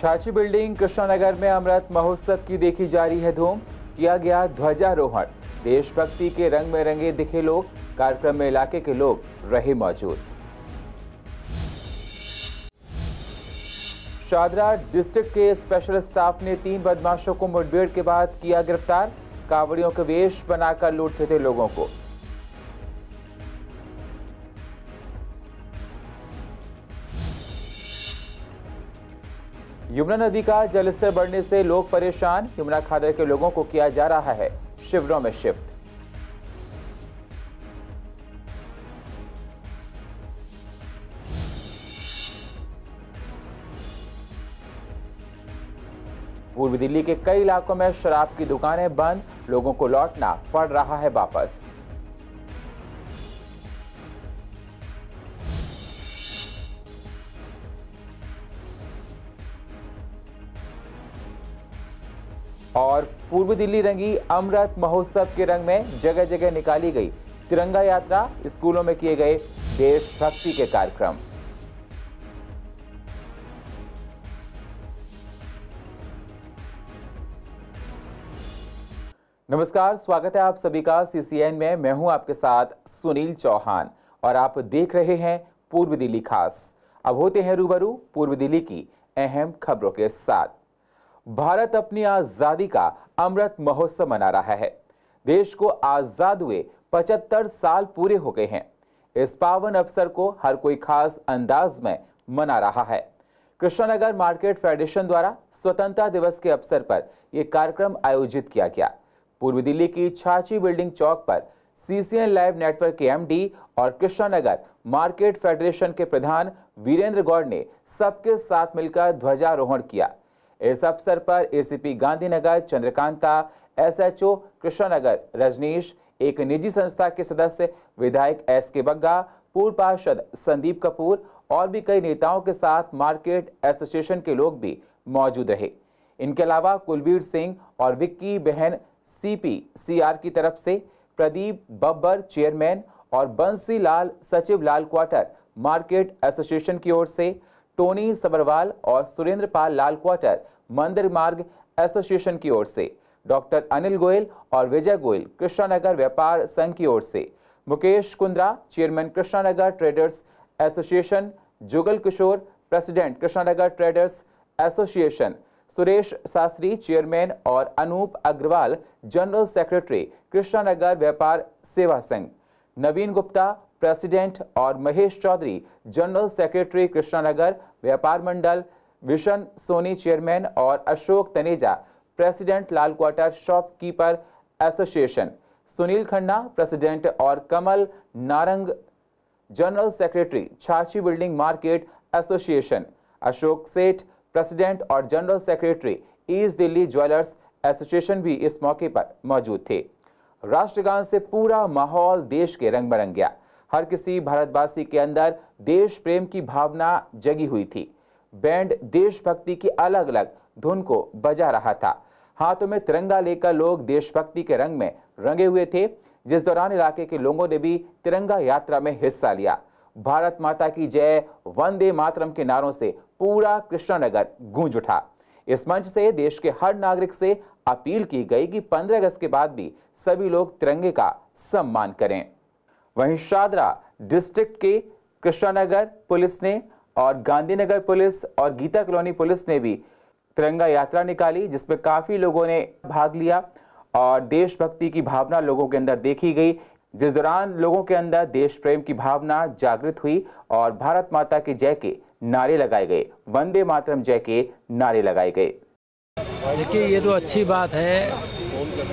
छाछी building Krishnanagar में अमृत महोत्सव की देखी जा रही है धूम। किया गया ध्वजारोहण। देशभक्ति के रंग में रंगे दिखे लोग। कार्यक्रम में इलाके के लोग रहे मौजूद। शादरा डिस्ट्रिक्ट के स्पेशल स्टाफ ने 3 बदमाशों को मुठभेड़ के बाद किया गिरफ्तार। कावड़ियों के वेश बनाकर लूटते थे लोगों को। यमुना नदी का जलस्तर बढ़ने से लोग परेशान। यमुना खादर के लोगों को किया जा रहा है शिविरों में शिफ्ट। पूर्वी दिल्ली के कई इलाकों में शराब की दुकानें बंद। लोगों को लौटना पड़ रहा है वापस। और पूर्वी दिल्ली रंगी अमृत महोत्सव के रंग में। जगह जगह निकाली गई तिरंगा यात्रा। स्कूलों में किए गए देशभक्ति के कार्यक्रम। नमस्कार, स्वागत है आप सभी का सीसीएन में। मैं हूं आपके साथ सुनील चौहान और आप देख रहे हैं पूर्वी दिल्ली खास। अब होते हैं रूबरू पूर्वी दिल्ली की अहम खबरों के साथ। भारत अपनी आजादी का अमृत महोत्सव मना रहा है। देश को आजाद हुए 75 साल पूरे हो गए हैं। इस पावन अवसर को हर कोई खास अंदाज में मना रहा है। कृष्णानगर मार्केट फेडरेशन द्वारा स्वतंत्रता दिवस के अवसर पर यह कार्यक्रम आयोजित किया गया। पूर्वी दिल्ली की छाछी बिल्डिंग चौक पर सीसीएन लाइव नेटवर्क के एमडी और कृष्णानगर मार्केट फेडरेशन के प्रधान वीरेंद्र गौड़ ने सबके साथ मिलकर ध्वजारोहण किया। इस अवसर पर एसीपी गांधीनगर चंद्रकांता, एसएचओ कृष्णानगर रजनीश, एक निजी संस्था के सदस्य विधायक एसके बग्गा, पूर्व पार्षद संदीप कपूर और भी कई नेताओं के साथ मार्केट एसोसिएशन के लोग भी मौजूद रहे। इनके अलावा कुलबीर सिंह और विक्की बहन सीपीसीआर की तरफ से, प्रदीप बब्बर चेयरमैन और बंसी लाल सचिव लाल क्वार्टर मार्केट एसोसिएशन की ओर से, टोनी सबरवाल और सुरेंद्र पाल लाल क्वार्टर मंदिर मार्ग एसोसिएशन की ओर से, डॉक्टर अनिल गोयल और विजय गोयल कृष्णानगर व्यापार संघ की ओर से, Mukesh Kundra chairman Krishnanagar traders association, Jugal Kishore president Krishnanagar traders association, Suresh Shastri chairman और अनूप अग्रवाल जनरल सेक्रेटरी कृष्णानगर व्यापार सेवा संघ, नवीन गुप्ता प्रेसिडेंट और महेश चौधरी जनरल सेक्रेटरी कृष्णानगर व्यापार मंडल, विशन सोनी चेयरमैन और Ashok Taneja president Lal quarter shopkeeper association, Sunil Khanna president और Kamal Narang general secretary Chhachhi building market association, Ashok Seth president और general secretary east Delhi jewellers association भी इस मौके पर मौजूद थे। राष्ट्रगान से पूरा माहौल देश के रंग में रंग गया। हर किसी भारतवासी के अंदर देश प्रेम की भावना जगी हुई थी। बैंड देशभक्ति की अलग अलग धुन को बजा रहा था। हाथों में तिरंगा लेकर लोग देशभक्ति के रंग में रंगे हुए थे, जिस दौरान इलाके के लोगों ने भी तिरंगा यात्रा में हिस्सा लिया। भारत माता की जय, वंदे मातरम के नारों से पूरा कृष्णानगर गूंज उठा। इस मंच से देश के हर नागरिक से अपील की गई कि 15 अगस्त के बाद भी सभी लोग तिरंगे का सम्मान करें। वहीं शादरा डिस्ट्रिक्ट के कृष्णानगर पुलिस ने और गांधीनगर पुलिस और गीता कॉलोनी पुलिस ने भी तिरंगा यात्रा निकाली, जिसमें काफी लोगों ने भाग लिया और देशभक्ति की भावना लोगों के अंदर देखी गई, जिस दौरान लोगों के अंदर देश प्रेम की भावना जागृत हुई और भारत माता की जय के नारे लगाए गए, वंदे मातरम जय के नारे लगाए गए। देखिए, ये तो अच्छी बात है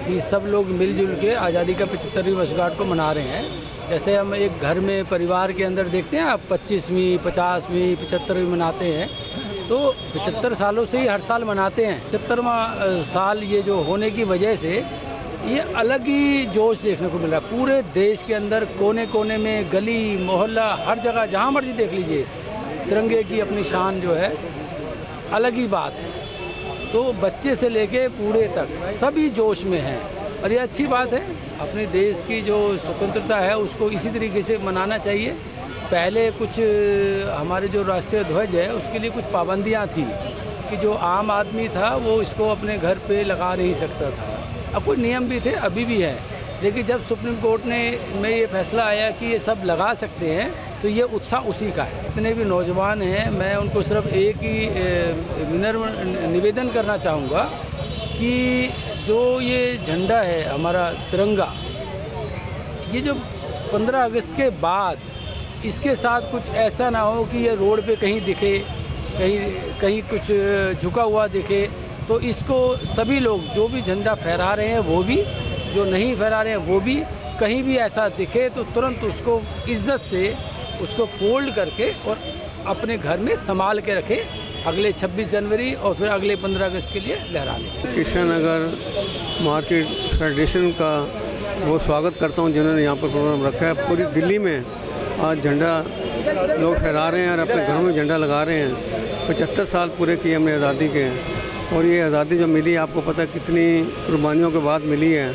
कि सब लोग मिलजुल के आज़ादी का 75वीं वर्षगांठ को मना रहे हैं। जैसे हम एक घर में परिवार के अंदर देखते हैं आप 25वीं 50वीं 75वीं मनाते हैं, तो 75 सालों से ही हर साल मनाते हैं। 75वां साल ये जो होने की वजह से ये अलग ही जोश देखने को मिला। पूरे देश के अंदर कोने कोने में, गली मोहल्ला, हर जगह जहाँ मर्जी देख लीजिए, तिरंगे की अपनी शान जो है अलग ही बात है। तो बच्चे से लेके बूढ़े तक सभी जोश में हैं और ये अच्छी बात है। अपने देश की जो स्वतंत्रता है उसको इसी तरीके से मनाना चाहिए। पहले कुछ हमारे जो राष्ट्रीय ध्वज है उसके लिए कुछ पाबंदियां थी, कि जो आम आदमी था वो इसको अपने घर पे लगा नहीं सकता था। अब कुछ नियम भी थे, अभी भी है, लेकिन जब सुप्रीम कोर्ट में ये फैसला आया कि ये सब लगा सकते हैं तो ये उत्साह उसी का है। जितने भी नौजवान हैं, मैं उनको सिर्फ एक ही निवेदन करना चाहूँगा कि जो ये झंडा है हमारा तिरंगा, ये जो 15 अगस्त के बाद इसके साथ कुछ ऐसा ना हो कि ये रोड पे कहीं दिखे, कहीं कुछ झुका हुआ दिखे, तो इसको सभी लोग जो भी झंडा फहरा रहे हैं वो भी, जो नहीं फहरा रहे हैं वो भी, कहीं भी ऐसा दिखे तो तुरंत उसको इज्जत से उसको फोल्ड करके और अपने घर में संभाल के रखें अगले 26 जनवरी और फिर अगले 15 अगस्त के लिए लहराने। कृष्णा नगर मार्केट फेडरेशन का वो स्वागत करता हूँ जिन्होंने यहाँ पर प्रोग्राम रखा है। पूरी दिल्ली में आज झंडा लोग फहरा रहे हैं और अपने घरों में झंडा लगा रहे हैं। 75 साल पूरे किए हमने आज़ादी के, और ये आज़ादी जो मिली आपको पता है कितनी कुर्बानियों के बाद मिली है।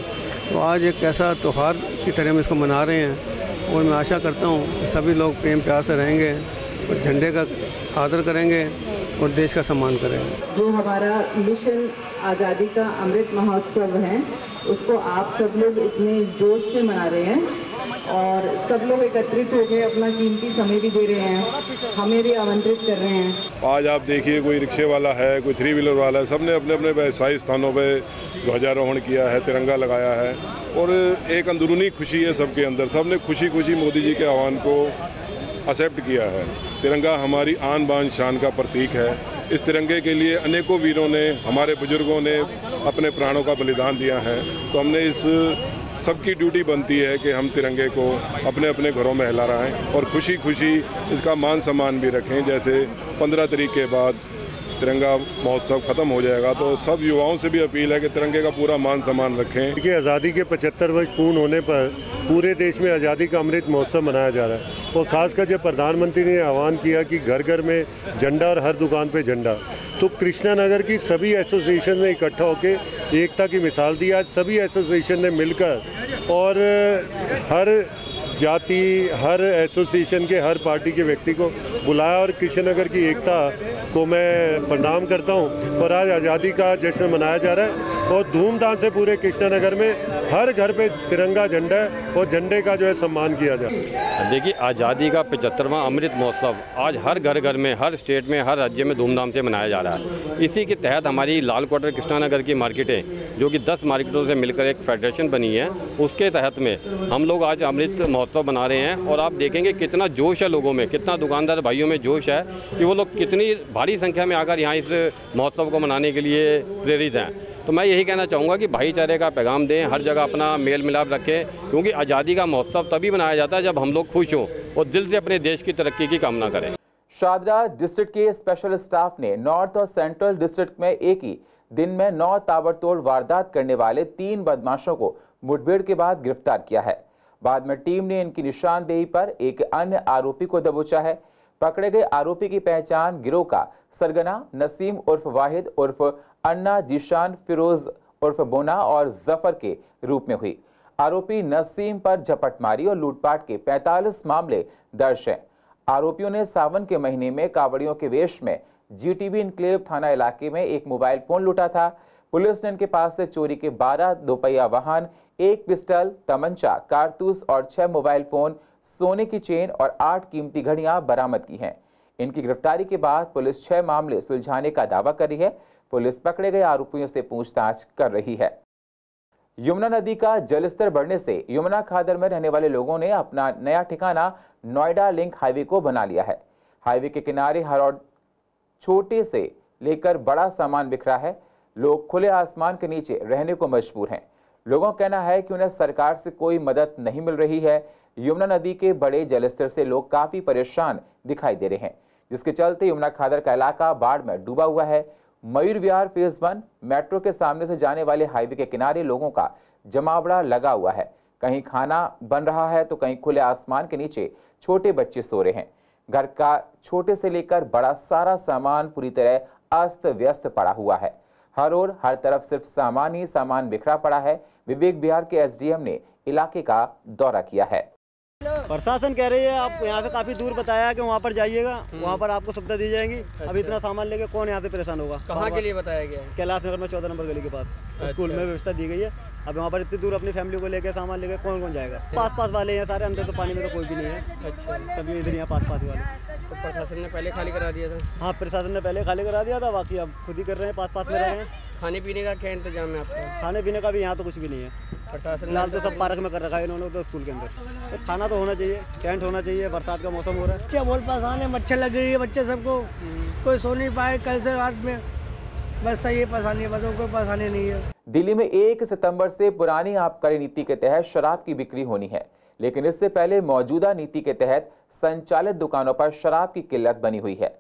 तो आज एक ऐसा त्यौहार की तरह हम इसको मना रहे हैं और मैं आशा करता हूँ कि सभी लोग प्रेम प्यार से रहेंगे और झंडे का आदर करेंगे और देश का सम्मान करेंगे। जो हमारा मिशन आज़ादी का अमृत महोत्सव है उसको आप सब लोग इतने जोश से मना रहे हैं और सब लोग एकत्रित होकर अपना कीमती समय भी दे रहे हैं, हमें भी आमंत्रित कर रहे हैं। आज आप देखिए कोई रिक्शे वाला है, कोई 3 व्हीलर वाला है, सबने अपने अपने व्यवसायिक स्थानों पे ध्वजारोहण किया है, तिरंगा लगाया है और एक अंदरूनी खुशी है सबके अंदर। सबने खुशी खुशी मोदी जी के आह्वान को एक्सेप्ट किया है। तिरंगा हमारी आन बान शान का प्रतीक है। इस तिरंगे के लिए अनेकों वीरों ने, हमारे बुजुर्गों ने अपने प्राणों का बलिदान दिया है। तो हमने इस सबकी ड्यूटी बनती है कि हम तिरंगे को अपने अपने घरों में लहराएं और खुशी खुशी इसका मान सम्मान भी रखें। जैसे 15 तारीख के बाद तिरंगा महोत्सव ख़त्म हो जाएगा तो सब युवाओं से भी अपील है कि तिरंगे का पूरा मान सम्मान रखें। देखिए, आज़ादी के 75 वर्ष पूर्ण होने पर पूरे देश में आज़ादी का अमृत महोत्सव मनाया जा रहा है और ख़ासकर जब प्रधानमंत्री ने आह्वान किया कि घर घर में झंडा और हर दुकान पे झंडा, तो कृष्णा नगर की सभी एसोसिएशन ने इकट्ठा होकर एकता की मिसाल दी। आज सभी एसोसिएशन ने मिलकर और हर जाति, हर एसोसिएशन के, हर पार्टी के व्यक्ति को बुलाया और कृष्णा नगर की एकता को मैं प्रणाम करता हूं। और आज आज़ादी का जश्न मनाया जा रहा है और धूमधाम से पूरे कृष्णा नगर में हर घर पे तिरंगा झंडा है और झंडे का जो है सम्मान किया जाए। देखिए, आज़ादी का 75वां अमृत महोत्सव आज हर घर घर में, हर स्टेट में, हर राज्य में धूमधाम से मनाया जा रहा है। इसी के तहत हमारी लाल क्वार्टर कृष्णा नगर की मार्केटें, जो कि 10 मार्केटों से मिलकर एक फेडरेशन बनी है, उसके तहत में हम लोग आज अमृत महोत्सव मना रहे हैं। और आप देखेंगे कितना जोश है लोगों में, कितना दुकानदार भाइयों में जोश है कि वो लोग कितनी भारी संख्या में आकर यहाँ इस महोत्सव को मनाने के लिए प्रेरित हैं। तो मैं यही कहना चाहूँगा कि भाईचारे का पैगाम दें, हर जगह अपना मेल मिलाप रखें, क्योंकि आज़ादी का महोत्सव तभी मनाया जाता है जब हम लोग खुश हों और दिल से अपने देश की तरक्की की कामना करें। शादरा डिस्ट्रिक्ट के स्पेशल स्टाफ ने नॉर्थ और सेंट्रल डिस्ट्रिक्ट में एक ही दिन में 9 ताबड़तोड़ वारदात करने वाले 3 बदमाशों को मुठभेड़ के बाद गिरफ्तार किया है। बाद में टीम ने इनकी निशानदेही पर एक अन्य आरोपी को दबोचा है। पकड़े गए आरोपी की पहचान गिरोह का सरगना नसीम उर्फ वाहिद उर्फ अन्ना जीशान फिरोज उर्फ बोना और जफर के रूप में हुई। आरोपी नसीम पर झपटमारी और लूटपाट के 45 मामले दर्ज हैं। आरोपियों ने सावन के महीने में कावड़ियों के वेश में जीटीबी इनक्लेव थाना इलाके में एक मोबाइल फोन लूटा था। पुलिस ने इनके पास से चोरी के 12 दोपहिया वाहन, 1 पिस्टल, तमंचा, कारतूस और 6 मोबाइल फोन, सोने की चेन और 8 कीमती घड़ियां बरामद की हैं। इनकी गिरफ्तारी के बाद पुलिस 6 मामले सुलझाने का दावा कर रही है। पुलिस पकड़े गए आरोपियों से पूछताछ कर रही है। यमुना नदी का जलस्तर बढ़ने से यमुना खादर में रहने वाले लोगों ने अपना नया ठिकाना नोएडा लिंक हाईवे को बना लिया है। हाईवे के किनारे हर और छोटे से लेकर बड़ा सामान बिखरा है। लोग खुले आसमान के नीचे रहने को मजबूर हैं। लोगों का कहना है कि उन्हें सरकार से कोई मदद नहीं मिल रही है। यमुना नदी के बड़े जलस्तर से लोग काफी परेशान दिखाई दे रहे हैं, जिसके चलते यमुना खादर का इलाका बाढ़ में डूबा हुआ है। मयूर विहार फेज 1 मेट्रो के सामने से जाने वाले हाईवे के किनारे लोगों का जमावड़ा लगा हुआ है। कहीं खाना बन रहा है तो कहीं खुले आसमान के नीचे छोटे बच्चे सो रहे हैं। घर का छोटे से लेकर बड़ा सारा सामान पूरी तरह अस्त व्यस्त पड़ा हुआ है। हर ओर हर तरफ सिर्फ सामान ही सामान बिखरा पड़ा है। विवेक विहार के एसडीएम ने इलाके का दौरा किया है। प्रशासन कह रही है आप यहाँ से काफ़ी दूर बताया कि वहाँ पर जाइएगा, वहाँ पर आपको सुविधा दी जाएगी। अभी इतना सामान लेके कौन यहाँ से परेशान होगा? कहाँ के लिए बताया गया है? कैलाश नगर में 14 नंबर गली के पास स्कूल में व्यवस्था दी गई है। अब वहाँ पर इतनी दूर अपनी फैमिली को लेकर सामान लेके कौन कौन जाएगा? पास वाले हैं सारे, अंदर तो पानी में तो कोई भी नहीं है। सभी इधर यहाँ पास वाले। तो प्रशासन ने पहले खाली करा दिया था? हाँ, प्रशासन ने पहले खाली करा दिया था, बाकी अब खुद ही कर रहे हैं, पास में रहे हैं। खाने पीने का क्या इंतजाम है आपका? खाने पीने का भी यहाँ तो कुछ भी नहीं है। प्रशासन फिलहाल तो सब पार्क में कर रखा है इन्होंने, तो स्कूल के अंदर तो खाना तो होना चाहिए, टेंट होना चाहिए। बरसात का मौसम हो रहा है, बच्चे बहुत परेशान है, मच्छर लग रही है बच्चे सबको, कोई सो नहीं पाए कल से रात में, बस सही परेशानी है, बस कोई परेशानी नहीं है। दिल्ली में 1 सितंबर से पुरानी आबकारी नीति के तहत शराब की बिक्री होनी है, लेकिन इससे पहले मौजूदा नीति के तहत संचालित दुकानों पर शराब की किल्लत बनी हुई है।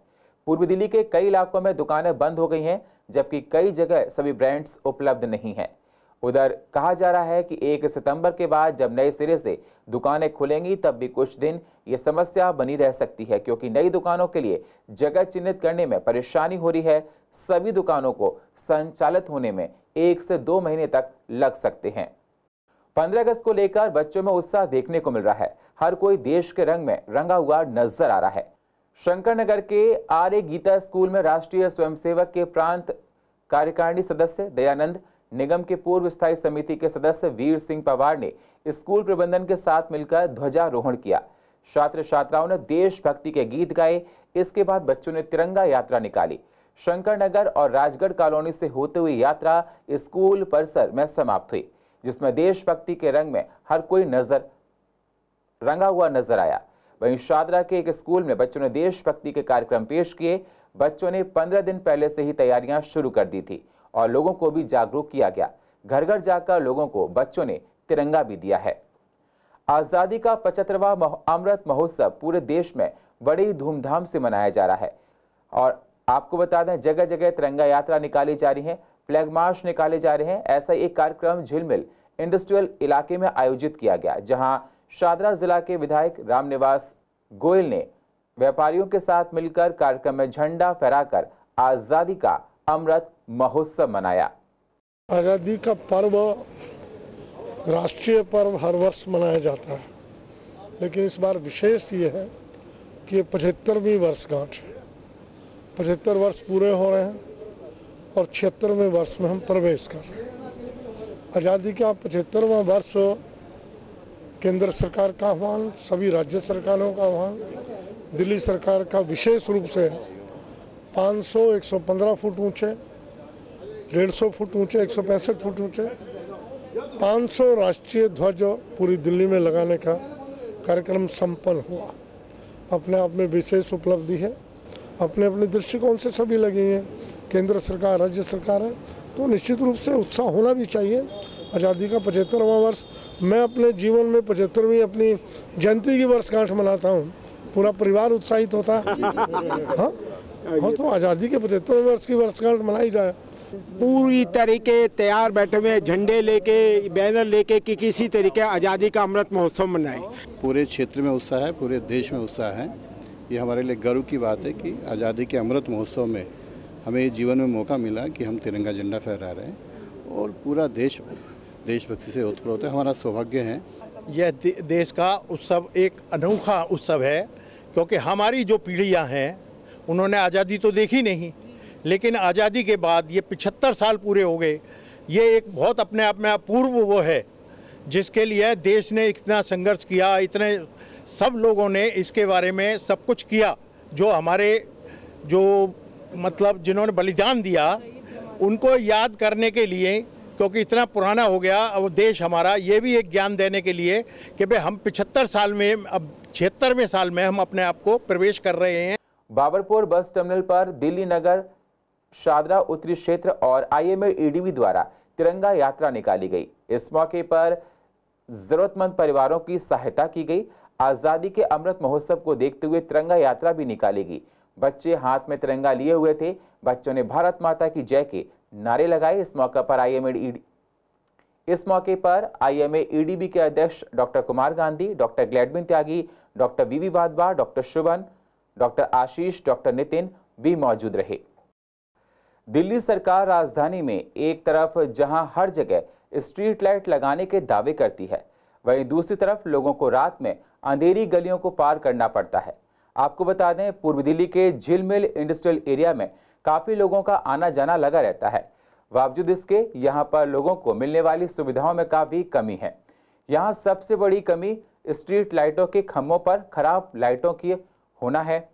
पूर्वी दिल्ली के कई इलाकों में दुकानें बंद हो गई हैं, जबकि कई जगह सभी ब्रांड्स उपलब्ध नहीं हैं। उधर कहा जा रहा है कि 1 सितंबर के बाद जब नए सिरे से दुकानें खुलेंगी तब भी कुछ दिन ये समस्या बनी रह सकती है, क्योंकि नई दुकानों के लिए जगह चिन्हित करने में परेशानी हो रही है। सभी दुकानों को संचालित होने में 1 से 2 महीने तक लग सकते हैं। 15 अगस्त को लेकर बच्चों में उत्साह देखने को मिल रहा है। हर कोई देश के रंग में रंगा हुआ नजर आ रहा है। शंकर नगर के आर्य गीता स्कूल में राष्ट्रीय स्वयंसेवक के प्रांत कार्यकारिणी सदस्य दयानंद, निगम के पूर्व स्थायी समिति के सदस्य वीर सिंह पवार ने स्कूल प्रबंधन के साथ मिलकर ध्वजारोहण किया। छात्र छात्राओं ने देशभक्ति के गीत गाए। इसके बाद बच्चों ने तिरंगा यात्रा निकाली। शंकर नगर और राजगढ़ कॉलोनी से होते हुए यात्रा स्कूल परिसर में समाप्त हुई, जिसमें देशभक्ति के रंग में हर कोई रंगा हुआ नजर आया। वहीं शादरा के एक स्कूल में बच्चों ने देशभक्ति के कार्यक्रम पेश किए। बच्चों ने 15 दिन पहले से ही तैयारियां शुरू कर दी थी और लोगों को भी जागरूक किया गया। घर घर जाकर लोगों को बच्चों ने तिरंगा भी दिया है। आजादी का 75वां अमृत महोत्सव पूरे देश में बड़ी धूमधाम से मनाया जा रहा है और आपको बता दें जगह जगह तिरंगा यात्रा निकाली जा रही है, फ्लैग मार्च निकाले जा रहे हैं। ऐसा एक कार्यक्रम झिलमिल इंडस्ट्रियल इलाके में आयोजित किया गया, जहां शादरा जिला के विधायक रामनिवास गोयल ने व्यापारियों के साथ मिलकर कार्यक्रम में झंडा फहराकर आजादी का अमृत महोत्सव मनाया। आज़ादी का पर्व राष्ट्रीय पर्व हर वर्ष मनाया जाता है, लेकिन इस बार विशेष ये है कि ये 75वीं वर्षगांठ है। 75 वर्ष पूरे हो रहे हैं और 76वें वर्ष में हम प्रवेश कर रहे हैं। आज़ादी का 75वां वर्ष केंद्र सरकार का आह्वान, सभी राज्य सरकारों का आह्वान, दिल्ली सरकार का विशेष रूप से 500, 115 फुट ऊंचे, 150 फुट ऊंचे, 165 फुट ऊंचे 500 राष्ट्रीय ध्वज पूरी दिल्ली में लगाने का कार्यक्रम संपन्न हुआ। अपने आप में विशेष उपलब्धि है। अपने अपने दृष्टिकोण से सभी लगी हैं, केंद्र सरकार, राज्य सरकार है, तो निश्चित रूप से उत्साह होना भी चाहिए। आज़ादी का 75वां वर्ष, मैं अपने जीवन में 75वीं अपनी जयंती की वर्षगांठ मनाता हूँ, पूरा परिवार उत्साहित होता है। हाँ, तो आज़ादी के 75वें वर्ष की वर्षगांठ मनाई जाए। पूरी तरीके तैयार बैठे हुए, झंडे लेके, बैनर लेके कि किसी तरीके आज़ादी का अमृत महोत्सव मनाएं। पूरे क्षेत्र में उत्साह है, पूरे देश में उत्साह है। ये हमारे लिए गर्व की बात है कि आज़ादी के अमृत महोत्सव में हमें ये जीवन में मौका मिला कि हम तिरंगा झंडा फहरा रहे हैं और पूरा देश देशभक्ति से ओतप्रोत है। हमारा सौभाग्य है। यह देश का उत्सव एक अनोखा उत्सव है, क्योंकि हमारी जो पीढ़ियां हैं उन्होंने आज़ादी तो देखी नहीं, लेकिन आज़ादी के बाद ये 75 साल पूरे हो गए। ये एक बहुत अपने आप में अपूर्व वो है जिसके लिए देश ने इतना संघर्ष किया, इतने सब लोगों ने इसके बारे में सब कुछ किया। जो हमारे जो मतलब जिन्होंने बलिदान दिया उनको याद करने के लिए, क्योंकि इतना पुराना हो गया अब देश हमारा, ये भी एक ज्ञान देने के लिए कि भाई हम 75 साल में, अब 76वें साल में हम अपने आप को प्रवेश कर रहे हैं। बाबरपुर बस टर्मिनल पर दिल्ली नगर, शादरा उत्तरी क्षेत्र और IMA EDB द्वारा तिरंगा यात्रा निकाली गई। इस मौके पर जरूरतमंद परिवारों की सहायता की गई। आजादी के अमृत महोत्सव को देखते हुए तिरंगा यात्रा भी निकाली गई। बच्चे हाथ में तिरंगा लिए हुए थे। बच्चों ने भारत माता की जय के नारे लगाए। इस मौके पर IMA EDB के अध्यक्ष doctor Kumar Gandhi, doctor Gladwin Tyagi, doctor VV Wadhwa, doctor Shubhan, doctor Ashish, doctor Nitin भी मौजूद रहे। दिल्ली सरकार राजधानी में एक तरफ जहां हर जगह स्ट्रीट लाइट लगाने के दावे करती है, वहीं दूसरी तरफ लोगों को रात में अंधेरी गलियों को पार करना पड़ता है। आपको बता दें, पूर्व दिल्ली के झिलमिल इंडस्ट्रियल एरिया में काफ़ी लोगों का आना जाना लगा रहता है। बावजूद इसके यहाँ पर लोगों को मिलने वाली सुविधाओं में काफ़ी कमी है। यहाँ सबसे बड़ी कमी स्ट्रीट लाइटों के खंभों पर खराब लाइटों की होना है,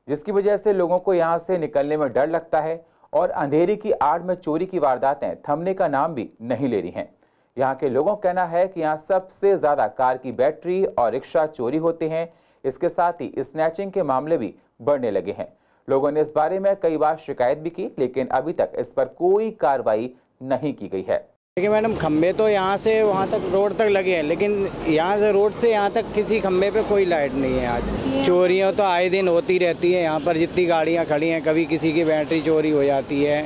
जिसकी वजह से लोगों को यहाँ से निकलने में डर लगता है और अंधेरी की आड़ में चोरी की वारदातें थमने का नाम भी नहीं ले रही हैं। यहाँ के लोगों का कहना है कि यहाँ सबसे ज़्यादा कार की बैटरी और रिक्शा चोरी होते हैं। इसके साथ ही स्नैचिंग के मामले भी बढ़ने लगे हैं। लोगों ने इस बारे में कई बार शिकायत भी की, लेकिन अभी तक इस पर कोई कार्रवाई नहीं की गई है। देखिए मैडम, खंबे तो यहाँ से वहाँ तक रोड तक लगे हैं, लेकिन यहाँ से रोड से यहाँ तक किसी खंबे पे कोई लाइट नहीं है। आज चोरियाँ तो आए दिन होती रहती है। यहाँ पर जितनी गाड़ियाँ खड़ी हैं, कभी किसी की बैटरी चोरी हो जाती है,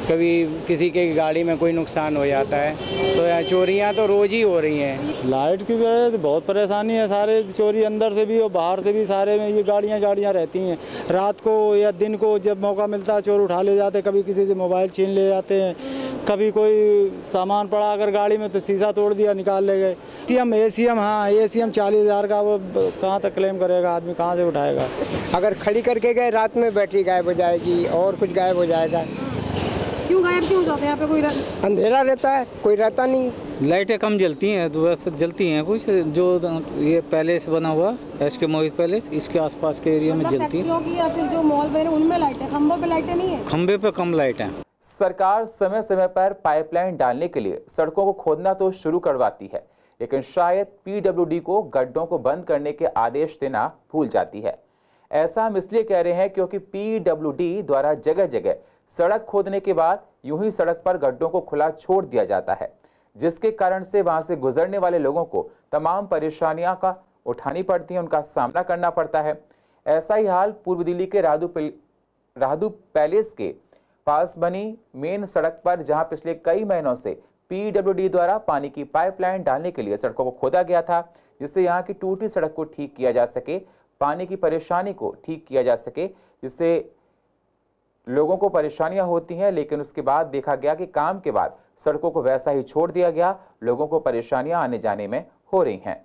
कभी किसी की गाड़ी में कोई नुकसान हो जाता है। तो यहाँ चोरियाँ तो रोज़ ही हो रही हैं। लाइट की वजह से बहुत परेशानी है। सारे चोरी अंदर से भी और बाहर से भी सारे में ये गाड़ियाँ रहती हैं। रात को या दिन को जब मौका मिलता है चोर उठा ले जाते, कभी किसी से मोबाइल छीन ले जाते हैं, कभी कोई सामान पड़ा अगर गाड़ी में तो शीशा तोड़ दिया, निकाल ले गए। एसीएम हाँ, एसीएम 40,000 का, वो कहाँ तक क्लेम करेगा आदमी, कहाँ से उठाएगा। अगर खड़ी करके गए रात में बैटरी गायब हो जाएगी और कुछ गायब हो जाएगा। क्यों गायब क्यों हो जाते हैं? यहाँ पे कोई अंधेरा रहता है, कोई रहता नहीं। लाइटें कम जलती हैं, तो जलती हैं कुछ। जो ये पैलेस बना हुआ एसके मोहित पैलेस, इसके आसपास के एरिया में जलती है। या फिर जो मॉल बने उनमें लाइटें, खंभों पे लाइटें नहीं है? खंबे पे कम लाइट हैं। सरकार समय समय पर पाइपलाइन डालने के लिए सड़कों को खोदना तो शुरू करवाती है, लेकिन शायद पीडब्ल्यूडी को गड्ढों को बंद करने के आदेश देना भूल जाती है। ऐसा हम इसलिए कह रहे हैं क्योंकि पीडब्ल्यूडी द्वारा जगह जगह सड़क खोदने के बाद यूं ही सड़क पर गड्ढों को खुला छोड़ दिया जाता है, जिसके कारण से वहां से गुजरने वाले लोगों को तमाम परेशानियां का उठानी पड़ती हैं, उनका सामना करना पड़ता है। ऐसा ही हाल पूर्व दिल्ली के राधू पैलेस के पास बनी मेन सड़क पर, जहां पिछले कई महीनों से पीडब्ल्यूडी द्वारा पानी की पाइपलाइन डालने के लिए सड़कों को खोदा गया था, जिससे यहां की टूटी सड़क को ठीक किया जा सके, पानी की परेशानी को ठीक किया जा सके, जिससे लोगों को परेशानियां होती हैं। लेकिन उसके बाद देखा गया कि काम के बाद सड़कों को वैसा ही छोड़ दिया गया, लोगों को परेशानियां आने जाने में हो रही हैं।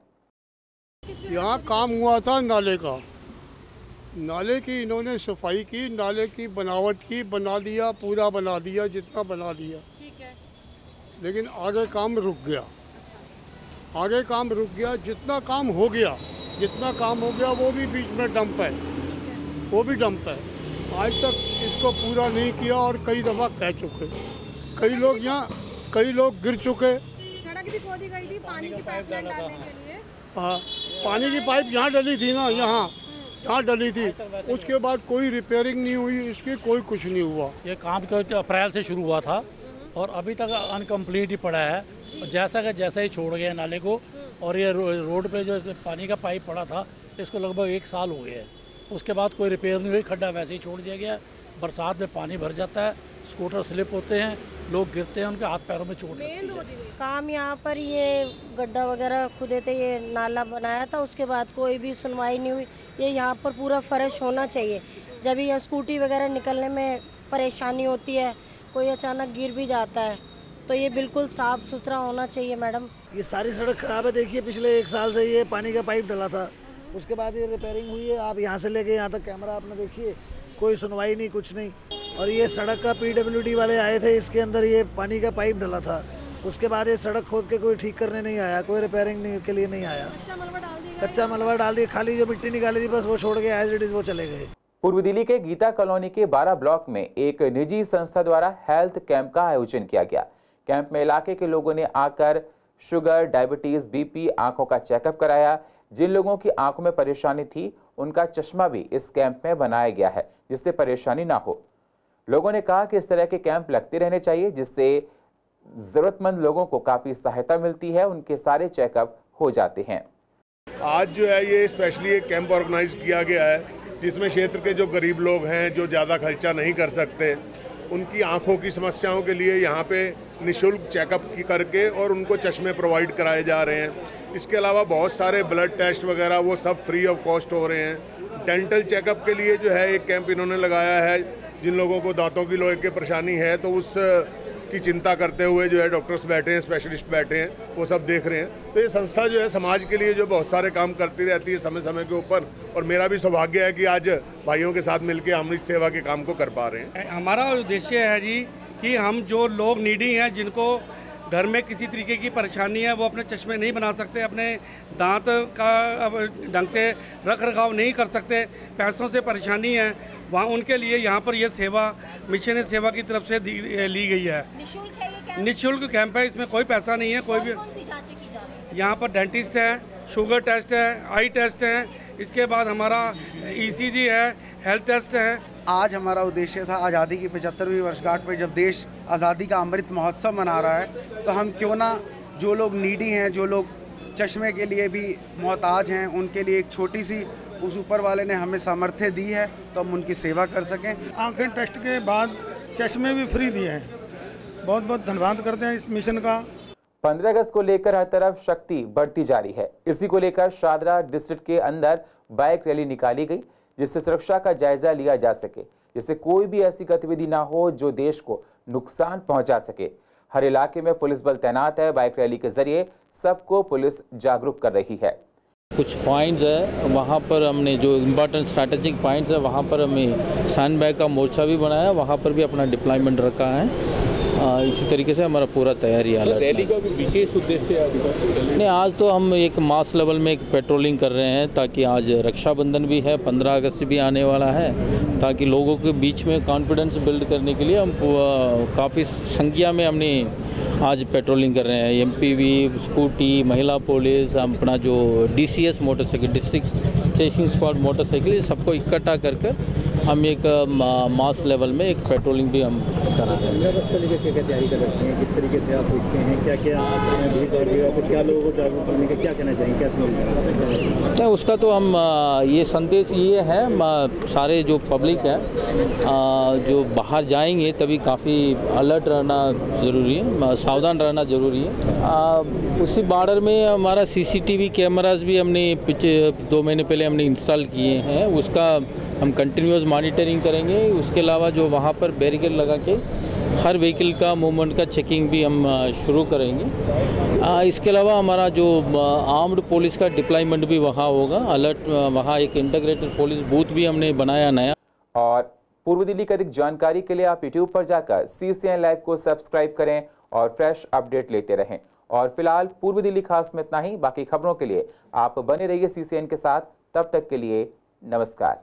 यहाँ काम हुआ था नाले का, नाले की इन्होंने सफाई की, नाले की बनावट की, बना दिया, पूरा बना दिया, जितना बना दिया, ठीक है। लेकिन आगे काम रुक गया, आगे काम रुक गया। जितना काम हो गया वो भी बीच में डंप है, वो भी डंप है। आज तक इसको पूरा नहीं किया और कई दफ़ा कह चुके, कई लोग गिर चुके। सड़क भी खोदी गई थी पानी की पाइपलाइन डालने के लिए। हाँ, पानी की पाइप यहाँ डली थी ना, यहाँ डली थी, उसके बाद कोई रिपेयरिंग नहीं हुई, इसकी कोई कुछ नहीं हुआ। ये काम तो अप्रैल से शुरू हुआ था और अभी तक अनकम्प्लीट ही पड़ा है। जैसा का जैसा ही छोड़ गया नाले को, और ये रोड पे जो पानी का पाइप पड़ा था इसको लगभग 1 साल हो गया है। उसके बाद कोई रिपेयर नहीं हुई, खड्डा वैसे ही छोड़ दिया गया। बरसात में पानी भर जाता है, स्कूटर स्लिप होते हैं, लोग गिरते हैं, उनके हाथ पैरों में चोट लगती है। काम यहाँ पर ये गड्ढा वगैरह खुदे थे, ये नाला बनाया था, उसके बाद कोई भी सुनवाई नहीं हुई। ये यहाँ पर पूरा फ्रेश होना चाहिए। जब ये स्कूटी वगैरह निकलने में परेशानी होती है, कोई अचानक गिर भी जाता है, तो ये बिल्कुल साफ़ सुथरा होना चाहिए मैडम। ये सारी सड़क खराब है। देखिए पिछले 1 साल से ये पानी का पाइप डला था, उसके बाद ये रिपेयरिंग हुई है। आप यहाँ से लेके यहाँ तक कैमरा आपने देखिए, कोई सुनवाई नहीं, कुछ नहीं। और ये सड़क का पीडब्ल्यूडी वाले आए थे, इसके अंदर ये पानी का पाइप डला था, उसके बाद ये सड़क खोद के कोई ठीक करने नहीं आया, कोई रिपेयरिंग के लिए नहीं आया। कच्चा मलबा डाल दिया, खाली जो मिट्टी निकाली थी बस वो छोड़ के एज इट इज वो चले गए। पूर्व दिल्ली के गीता कॉलोनी के 12 ब्लॉक में एक निजी संस्था द्वारा हेल्थ कैंप का आयोजन किया गया। कैंप में इलाके के लोगों ने आकर शुगर, डायबिटीज, बीपी, आंखों का चेकअप कराया। जिन लोगों की आंखों में परेशानी थी उनका चश्मा भी इस कैंप में बनाया गया है, जिससे परेशानी ना हो। लोगों ने कहा कि इस तरह के कैंप लगते रहने चाहिए, जिससे जरूरतमंद लोगों को काफी सहायता मिलती है, उनके सारे चेकअप हो जाते हैं। आज जो है ये स्पेशली एक कैंप ऑर्गेनाइज किया गया है, जिसमें क्षेत्र के जो गरीब लोग हैं, जो ज़्यादा खर्चा नहीं कर सकते, उनकी आंखों की समस्याओं के लिए यहाँ पे निःशुल्क चेकअप करके और उनको चश्मे प्रोवाइड कराए जा रहे हैं। इसके अलावा बहुत सारे ब्लड टेस्ट वगैरह वो सब फ्री ऑफ कॉस्ट हो रहे हैं। डेंटल चेकअप के लिए जो है एक कैंप इन्होंने लगाया है। जिन लोगों को दांतों की लोहे की परेशानी है तो उस की चिंता करते हुए जो है डॉक्टर्स बैठे हैं, स्पेशलिस्ट बैठे हैं, वो सब देख रहे हैं। तो ये संस्था जो है समाज के लिए जो बहुत सारे काम करती रहती है समय समय के ऊपर, और मेरा भी सौभाग्य है कि आज भाइयों के साथ मिलकर अमृत सेवा के काम को कर पा रहे हैं। हमारा उद्देश्य है जी कि हम जो लोग नीडी हैं, जिनको घर में किसी तरीके की परेशानी है, वो अपने चश्मे नहीं बना सकते, अपने दांत का ढंग से रख रखाव नहीं कर सकते, पैसों से परेशानी है, वहाँ उनके लिए यहाँ पर यह सेवा मिशन सेवा की तरफ से ली गई है। निःशुल्क कैंप है, इसमें कोई पैसा नहीं है। कोई भी यहाँ पर डेंटिस्ट है, शुगर टेस्ट है, आई टेस्ट है, इसके बाद हमारा ECG है, हेल्थ टेस्ट है। आज हमारा उद्देश्य था आज़ादी की 75वीं वर्षगांठ पर जब देश आज़ादी का अमृत महोत्सव मना रहा है, तो हम क्यों ना जो लोग नीडी हैं, जो लोग चश्मे के लिए भी मोहताज हैं, उनके लिए एक छोटी सी उस ऊपर वाले ने हमें सामर्थ्य दी है तो हम उनकी सेवा कर सकें। आंखें टेस्ट के बाद चश्मे भी फ्री दिए हैं। बहुत बहुत धन्यवाद करते हैं इस मिशन का। 15 अगस्त को लेकर हर तरफ शक्ति बढ़ती जा रही है। इसी को लेकर शादरा डिस्ट्रिक्ट के अंदर बाइक रैली निकाली गई, जिससे सुरक्षा का जायजा लिया जा सके, जिससे कोई भी ऐसी गतिविधि ना हो जो देश को नुकसान पहुंचा सके। हर इलाके में पुलिस बल तैनात है। बाइक रैली के जरिए सबको पुलिस जागरूक कर रही है। कुछ पॉइंट्स है, वहाँ पर हमने जो इम्पोर्टेंट स्ट्रैटेजिक पॉइंट्स है, वहाँ पर हमें सैंड बैग का मोर्चा भी बनाया, वहाँ पर भी अपना डिप्लॉयमेंट रखा है। इसी तरीके से हमारा पूरा तैयारी है। रैली का भी विशेष उद्देश्य है? नहीं, आज तो हम एक मास लेवल में एक पेट्रोलिंग कर रहे हैं, ताकि आज रक्षाबंधन भी है, 15 अगस्त भी आने वाला है, ताकि लोगों के बीच में कॉन्फिडेंस बिल्ड करने के लिए हम काफ़ी संख्या में हमने आज पेट्रोलिंग कर रहे हैं। MPV, स्कूटी, महिला पुलिस, अपना जो DCS motorcycle, district chasing squad motorcycle, सबको इकट्ठा कर हम एक मास लेवल में एक पेट्रोलिंग भी हम करा रहे हैं। क्या तैयारी कर रखते हैं, किस तरीके से आप देखते हैं, क्या क्या क्या लोगों को जागरूक करने का क्या कहना चाहेंगे, कैसे? नहीं, उसका तो हम ये संदेश ये है, सारे जो पब्लिक है जो बाहर जाएंगे तभी काफ़ी अलर्ट रहना ज़रूरी है, सावधान रहना ज़रूरी है। उसी बॉर्डर में हमारा CCTV कैमरास भी हमने पिछले 2 महीने पहले हमने इंस्टॉल किए हैं, उसका हम कंटिन्यूस मॉनिटरिंग करेंगे। उसके अलावा जो वहाँ पर बैरिकेड लगा के हर व्हीकल का मूवमेंट का चेकिंग भी हम शुरू करेंगे। इसके अलावा हमारा जो आर्म्ड पुलिस का डिप्लॉयमेंट भी वहाँ होगा, अलर्ट, वहाँ एक इंटीग्रेटेड पुलिस बूथ भी हमने बनाया नया। और पूर्व दिल्ली की अधिक जानकारी के लिए आप YouTube पर जाकर CCN लाइव को सब्सक्राइब करें और फ्रेश अपडेट लेते रहें। और फिलहाल पूर्व दिल्ली खास में इतना ही। बाकी खबरों के लिए आप बने रहिए CCN के साथ। तब तक के लिए नमस्कार।